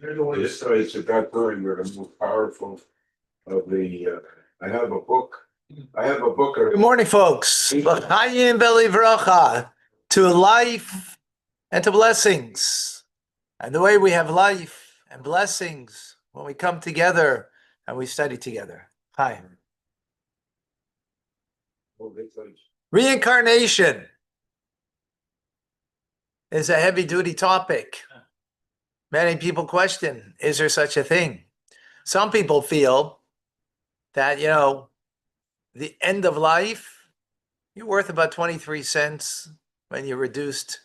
It's about time we're the most powerful of the. I have a book. Good morning, folks. L'chaim v'livracha, to life and to blessings. And the way we have life and blessings when we come together and we study together. Hi. Reincarnation is a heavy-duty topic. Many people question, is there such a thing? Some people feel that, the end of life, you're worth about 23 cents when you reduced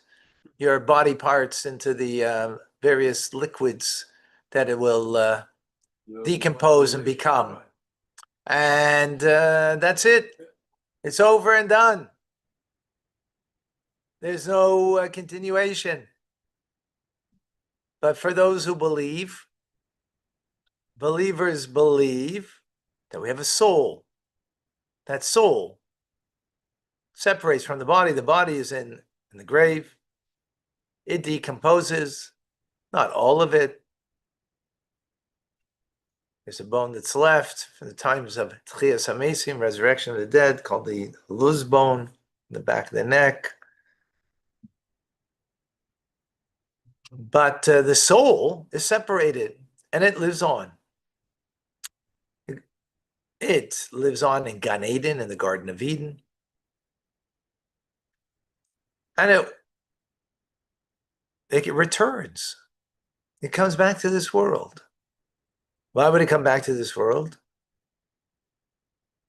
your body parts into the various liquids that it will decompose and become. And that's it. It's over and done. There's no continuation. But for those who believe, believers believe that we have a soul. That soul separates from the body. The body is in the grave. It decomposes, not all of it. There's a bone that's left from the times of Tchias HaMesim, resurrection of the dead, called the luz bone, in the back of the neck. But the soul is separated, and it lives on. It lives on in Gan Eden, in the Garden of Eden. And it returns. It comes back to this world. Why would it come back to this world?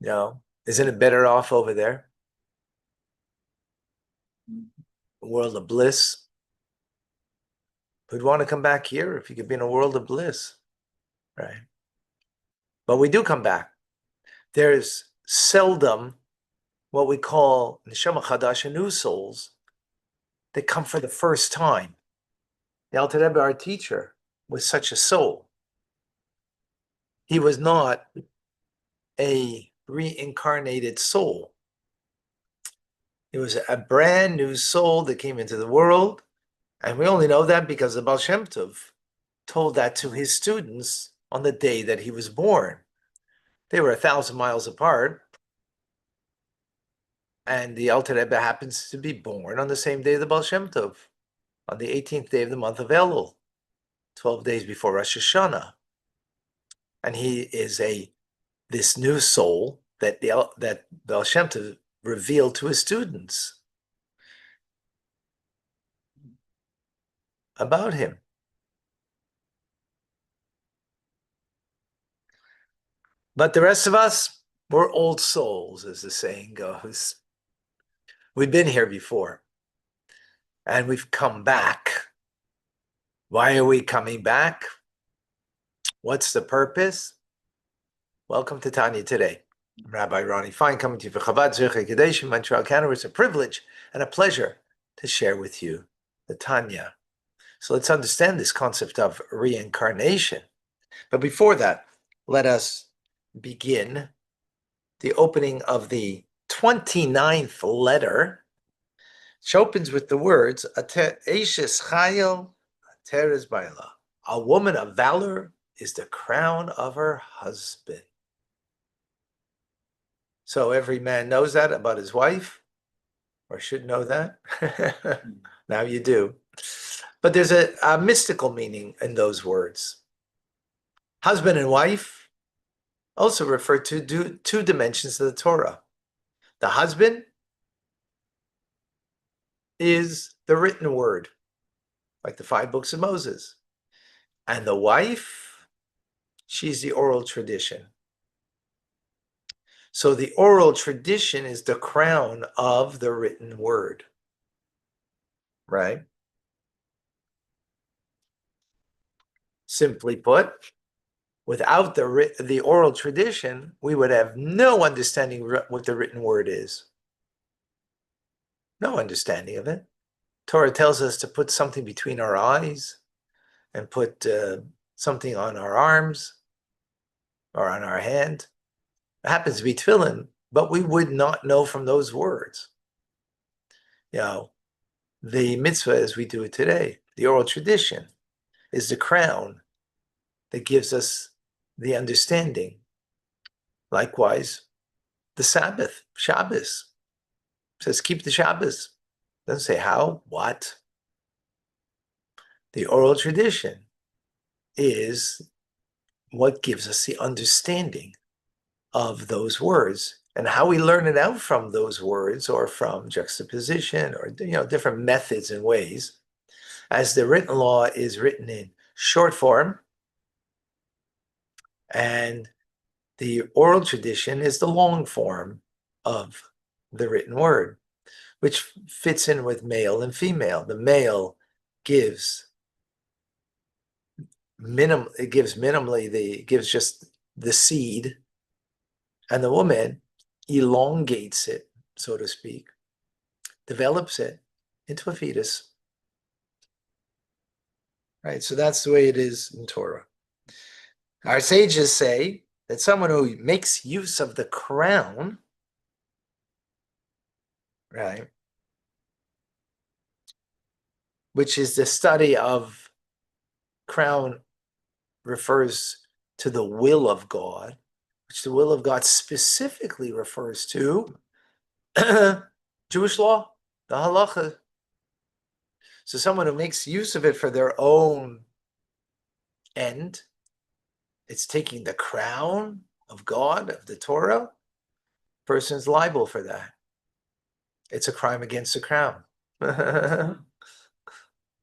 Isn't it better off over there? A world of bliss. Who'd want to come back here if you could be in a world of bliss, right? But we do come back. There's seldom what we call neshama chadash, new souls that come for the first time. The Alter Rebbe, our teacher, was such a soul. He was not a reincarnated soul. It was a brand new soul that came into the world. And we only know that because the Baal Shem Tov told that to his students on the day that he was born. They were 1,000 miles apart. And the Alter Rebbe happens to be born on the same day of the Baal Shem Tov, on the 18th day of the month of Elul, 12 days before Rosh Hashanah. And he is this new soul that Baal Shem Tov revealed to his students about him. But the rest of us, we're old souls, as the saying goes. We've been here before, and we've come back. Why are we coming back? What's the purpose? Welcome to Tanya today. I'm Rabbi Ronnie Fine, coming to you for Chabad Zurich Kadesh in Montreal, Canada. It's a privilege and a pleasure to share with you the Tanya. So let's understand this concept of reincarnation. But before that, let us begin the opening of the 29th letter, which opens with the words, Eishes Chayil Ateres Baila. A woman of valor is the crown of her husband. So every man knows that about his wife, or should know that. Now you do. But there's a mystical meaning in those words. Husband and wife also refer to two dimensions of the Torah. The husband is the written word, like the 5 books of Moses. And the wife, she's the oral tradition. So the oral tradition is the crown of the written word, right? Simply put, without the oral tradition, we would have no understanding what the written word is. No understanding of it. Torah tells us to put something between our eyes and put something on our arms or on our hand. It happens to be tefillin, but we would not know from those words. The mitzvah as we do it today, the oral tradition, is the crown that gives us the understanding. Likewise, the Sabbath, Shabbos, says keep the Shabbos. Doesn't say how, what. The oral tradition is what gives us the understanding of those words, and how we learn it out from those words or from juxtaposition or different methods and ways. As the written law is written in short form, and the oral tradition is the long form of the written word, which fits in with male and female. The male gives gives just the seed, and the woman elongates it, so to speak, develops it into a fetus. Right, so that's the way it is in Torah. Our sages say that someone who makes use of the crown, right, which is the study of crown, refers to the will of God, which the will of God specifically refers to Jewish law, the halacha. So someone who makes use of it for their own end, it's taking the crown of God, of the Torah, person's liable for that. It's a crime against the crown.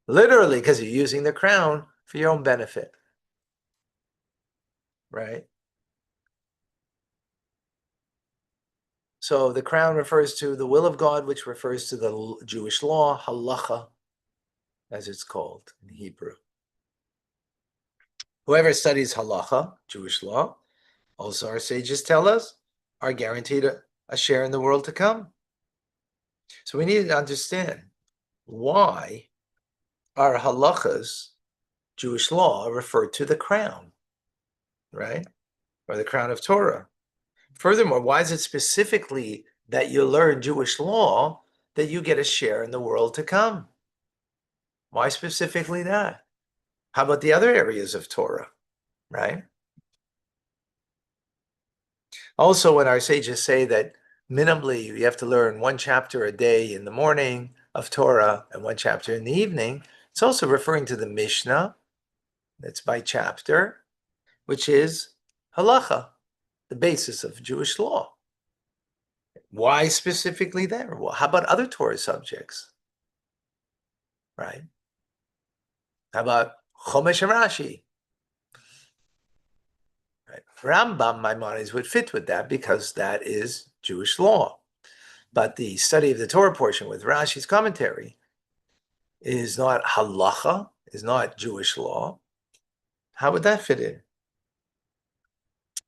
Literally, because you're using the crown for your own benefit. Right? So the crown refers to the will of God, which refers to the Jewish law, halacha, as it's called in Hebrew. Whoever studies halacha, Jewish law, also our sages tell us, are guaranteed a share in the world to come. So we need to understand why our halachas, Jewish law, refer to the crown, right? Or the crown of Torah. Furthermore, why is it specifically that you learn Jewish law that you get a share in the world to come? Why specifically that? How about the other areas of Torah, right? Also, when our sages say that minimally you have to learn one chapter a day in the morning of Torah and one chapter in the evening, it's also referring to the Mishnah, that's by chapter, which is halacha, the basis of Jewish law. Why specifically there? Well, how about other Torah subjects? Right? How about Chumash and Rashi? Right? Rambam, Maimonides would fit with that because that is Jewish law. But the study of the Torah portion with Rashi's commentary is not halacha, is not Jewish law. How would that fit in?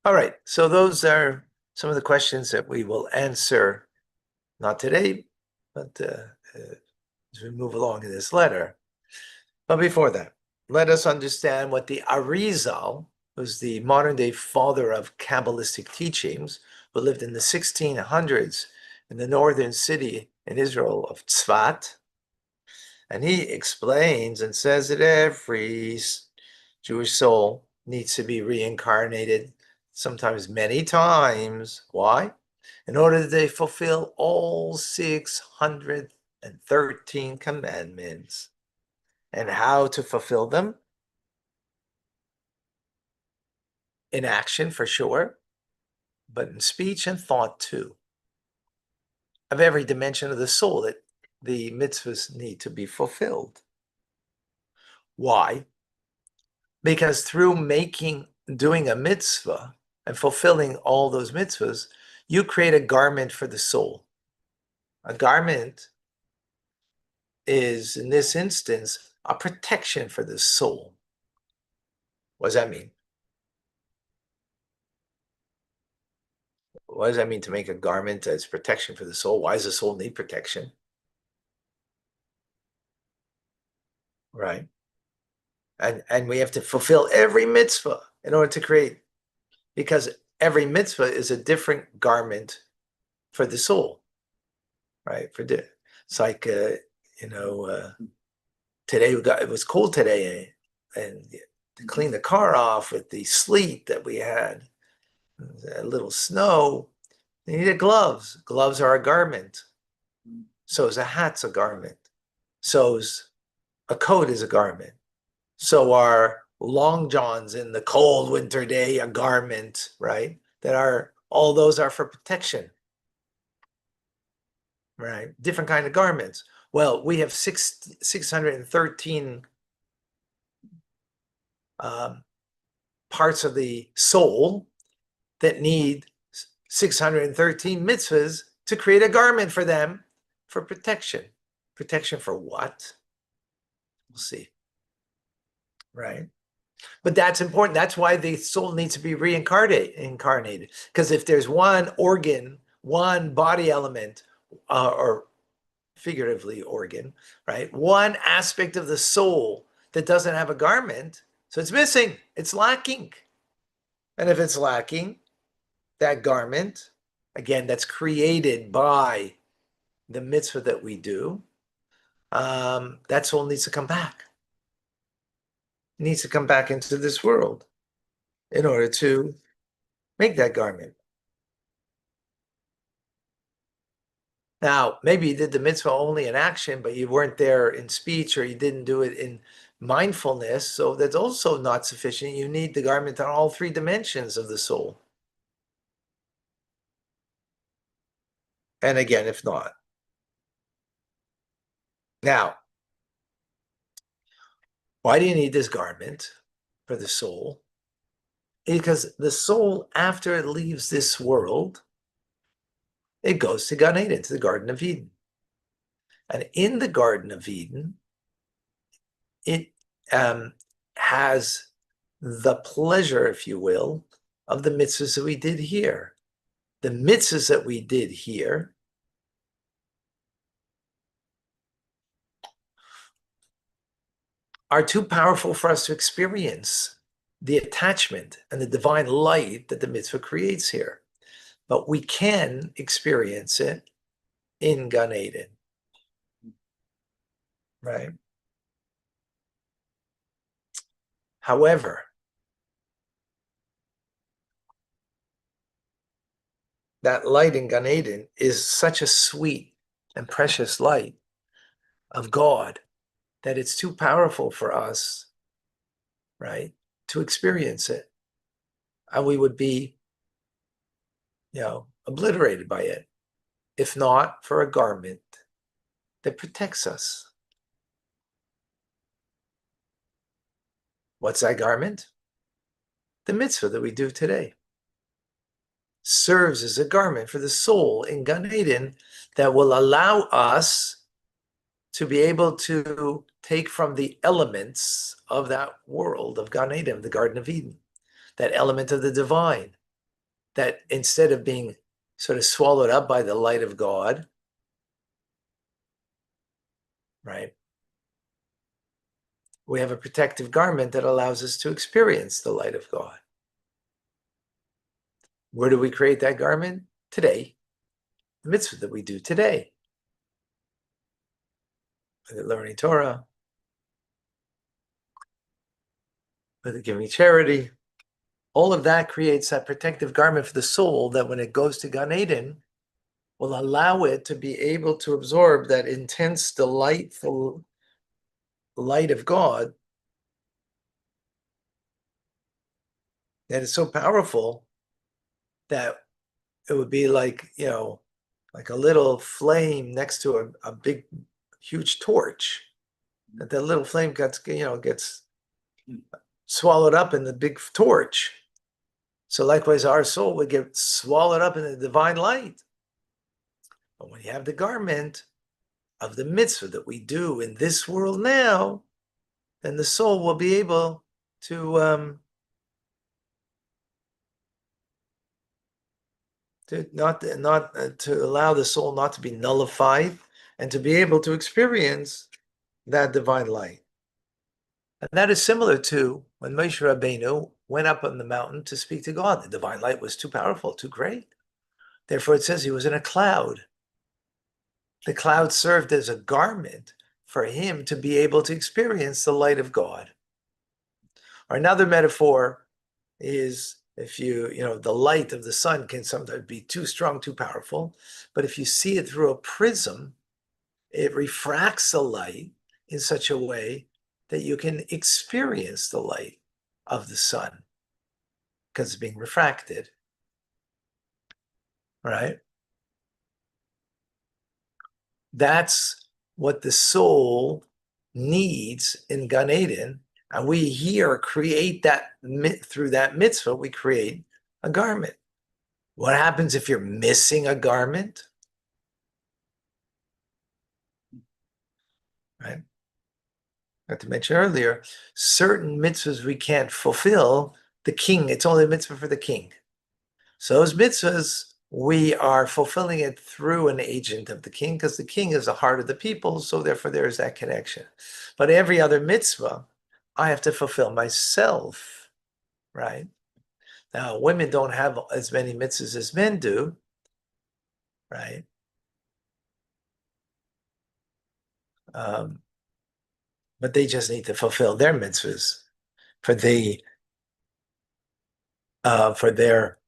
All right, so those are some of the questions that we will answer, not today, but as we move along in this letter. But before that, let us understand what the Arizal, who's the modern-day father of Kabbalistic teachings, who lived in the 1600s in the northern city in Israel of Tzfat. And he explains and says that every Jewish soul needs to be reincarnated, sometimes many times. Why? In order that they fulfill all 613 commandments. And how to fulfill them? In action, for sure, but in speech and thought too. Of every dimension of the soul that the mitzvahs need to be fulfilled. Why? Because through doing a mitzvah and fulfilling all those mitzvahs, you create a garment for the soul. A garment is, in this instance, a protection for the soul. What does that mean? What does that mean to make a garment as protection for the soul? Why does the soul need protection? Right? And we have to fulfill every mitzvah in order to create, because every mitzvah is a different garment for the soul, right? It's like today it was cold today, and to clean the car off with the sleet that we had, a little snow. You needed gloves. Gloves are a garment. So is a hat's a garment. So is a coat is a garment. So are long johns in the cold winter day a garment, right? All those are for protection, right? Different kind of garments. Well, we have 613 parts of the soul that need 613 mitzvahs to create a garment for them for protection. Protection for what? We'll see. Right? But that's important. That's why the soul needs to be incarnated. Because if there's one organ, one body element, or figuratively organ, right? One aspect of the soul that doesn't have a garment, so it's missing, it's lacking. And if it's lacking, that garment, again, that's created by the mitzvah that we do, that soul needs to come back. It needs to come back into this world in order to make that garment. Now, maybe you did the mitzvah only in action, but you weren't there in speech, or you didn't do it in mindfulness. So that's also not sufficient. You need the garment on all three dimensions of the soul. And again, if not. Now, why do you need this garment for the soul? Because the soul, after it leaves this world, it goes to Gan Eden, to the Garden of Eden. And in the Garden of Eden, it has the pleasure, if you will, of the mitzvahs that we did here. The mitzvahs that we did here are too powerful for us to experience the attachment and the divine light that the mitzvah creates here. But we can experience it in Gan Eden, right? However, that light in Gan Eden is such a sweet and precious light of God that it's too powerful for us, right, to experience it. And we would be, obliterated by it, if not for a garment that protects us. What's that garment? The mitzvah that we do today serves as a garment for the soul in Gan Eden that will allow us to be able to take from the elements of that world of Gan Eden, the Garden of Eden, that element of the divine, that instead of being sort of swallowed up by the light of God, right, we have a protective garment that allows us to experience the light of God. Where do we create that garment? Today. The mitzvah that we do today. With learning Torah, with giving charity. All of that creates that protective garment for the soul that when it goes to Gan Eden, will allow it to be able to absorb that intense, delightful light of God that is so powerful that it would be like, like a little flame next to a big, huge torch. That little flame gets swallowed up in the big torch. So likewise, our soul would get swallowed up in the divine light. But when you have the garment of the mitzvah that we do in this world now, then the soul will be able to to allow the soul not to be nullified and to be able to experience that divine light. And that is similar to when Moshe Rabbeinu went up on the mountain to speak to God. The divine light was too powerful, too great. Therefore, it says he was in a cloud. The cloud served as a garment for him to be able to experience the light of God. Or another metaphor is if the light of the sun can sometimes be too strong, too powerful, but if you see it through a prism, it refracts the light in such a way that you can experience the light of the sun because it's being refracted, right? That's what the soul needs in Gan Eden. And we here create that through that mitzvah, we create a garment. What happens if you're missing a garment? Right? Not to mention earlier, certain mitzvahs we can't fulfill. The king, it's only a mitzvah for the king. So those mitzvahs, we are fulfilling it through an agent of the king because the king is the heart of the people. So therefore, there is that connection. But every other mitzvah, I have to fulfill myself, right? Now, women don't have as many mitzvahs as men do, right? But they just need to fulfill their mitzvahs for their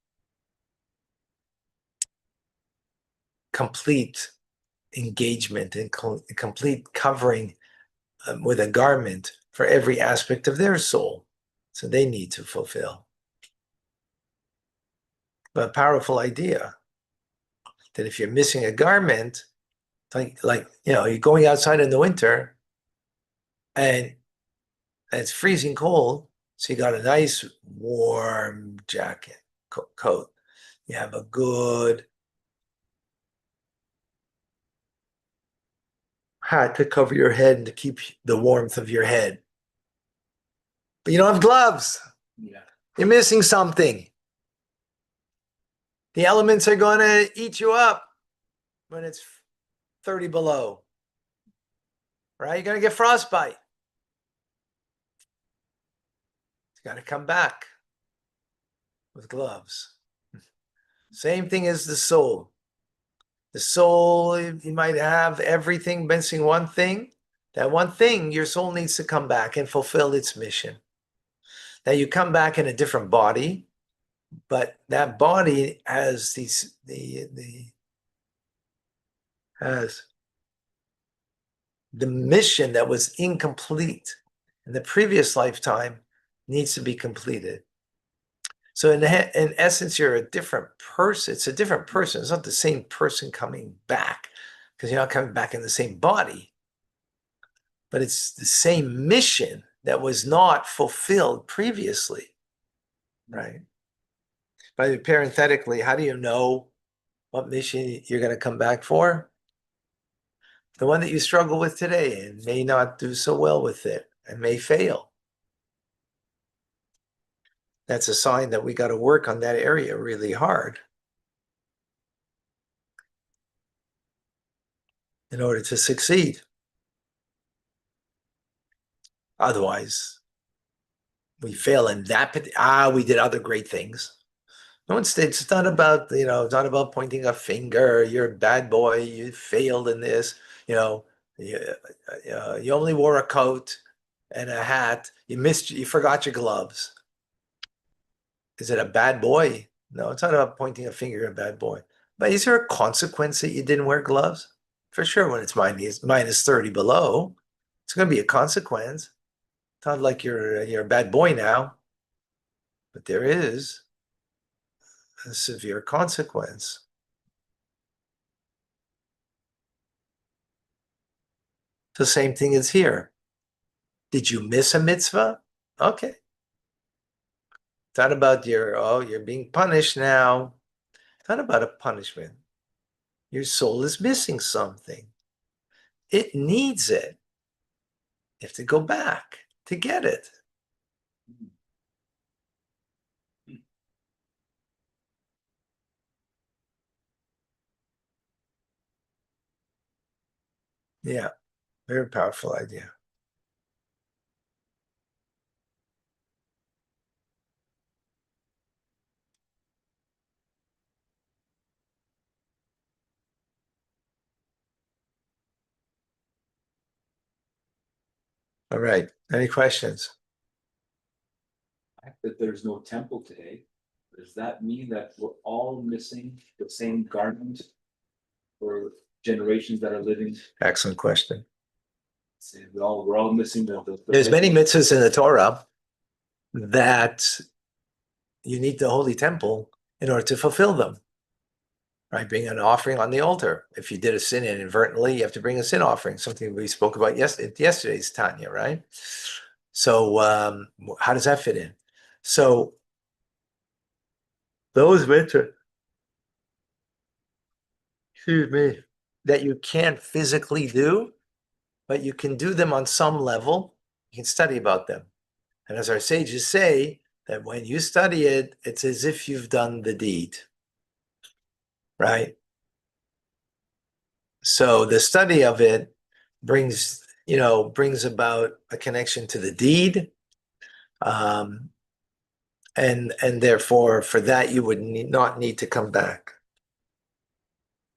complete engagement and complete covering with a garment for every aspect of their soul. So they need to fulfill. But a powerful idea that if you're missing a garment, like you're going outside in the winter and it's freezing cold, so you got a nice warm jacket, coat. You have a good hat to cover your head and to keep the warmth of your head. But you don't have gloves. Yeah. You're missing something. The elements are going to eat you up when it's 30 below, right? You're going to get frostbite. It's got to come back with gloves. Same thing as the soul. The soul, you might have everything missing one thing. That one thing, your soul needs to come back and fulfill its mission. Now you come back in a different body, but that body has has the mission that was incomplete in the previous lifetime needs to be completed. So in essence, you're a different person. It's a different person. It's not the same person coming back because you're not coming back in the same body, but it's the same mission that was not fulfilled previously, right? But parenthetically, how do you know what mission you're going to come back for? The one that you struggle with today and may not do so well with it and may fail. That's a sign that we got to work on that area really hard in order to succeed. Otherwise, we fail in that. We did other great things. No, it's not about, it's not about pointing a finger. You're a bad boy. You failed in this. You, you only wore a coat and a hat. You forgot your gloves. Is it a bad boy? No, it's not about pointing a finger at a bad boy. But is there a consequence that you didn't wear gloves? For sure, when it's minus 30 below, it's going to be a consequence. It's not like you're a bad boy now, but there is a severe consequence. The same thing is here. Did you miss a mitzvah? Okay. It's not about you're being punished now. It's not about a punishment. Your soul is missing something. It needs it. You have to go back to get it. Yeah, very powerful idea. All right. Any questions? fact that there's no temple today, does that mean that we're all missing the same garment for generations that are living? Excellent question. Say we're all missing the There's many mitzvahs in the Torah that you need the holy temple in order to fulfill them. Right? Bring an offering on the altar. If you did a sin inadvertently, you have to bring a sin offering, something we spoke about yesterday's Tanya, right? So how does that fit in? So those mitzvahs, excuse me, that you can't physically do, but you can do them on some level. You can study about them. And as our sages say, that when you study it, it's as if you've done the deed, right? So the study of it brings about a connection to the deed. And therefore, for that, you would not need to come back.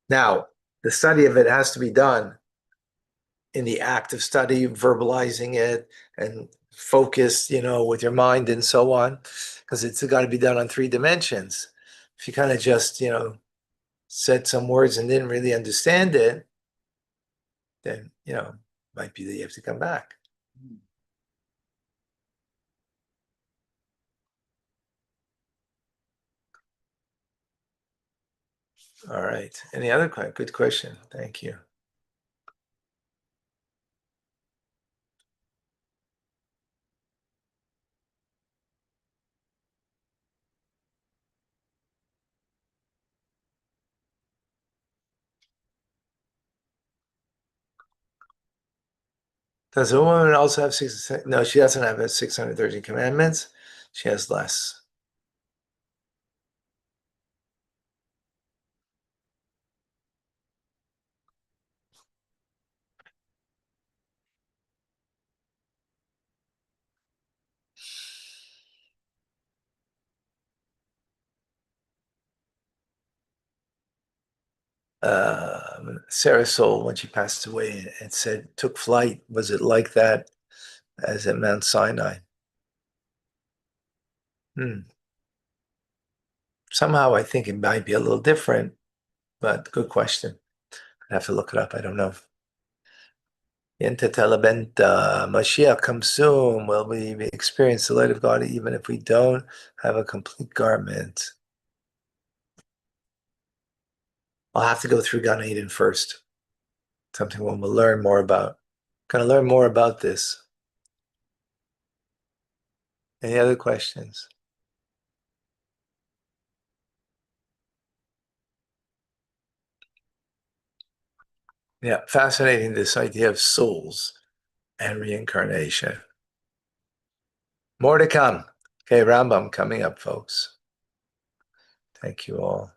Now, the study of it has to be done in the act of study, verbalizing it and focus, with your mind and so on, because it's got to be done on 3 dimensions. If you kind of just, said some words and didn't really understand it, then, might be that you have to come back. All right. Any other question? Good question. Thank you. Does a woman also have No, she doesn't have 613 commandments. She has less. Sarah's soul, when she passed away, it said, took flight. Was it like that as at Mount Sinai? Somehow I think it might be a little different, but good question. I'd have to look it up. I don't know. Yenta Telebenta, Mashiach comes soon. Will we experience the light of God even if we don't have a complete garment? I'll have to go through Gan Eden first. Something we'll learn more about. Gonna learn more about this. Any other questions? Yeah, fascinating, this idea of souls and reincarnation. More to come. Okay, Rambam coming up, folks. Thank you all.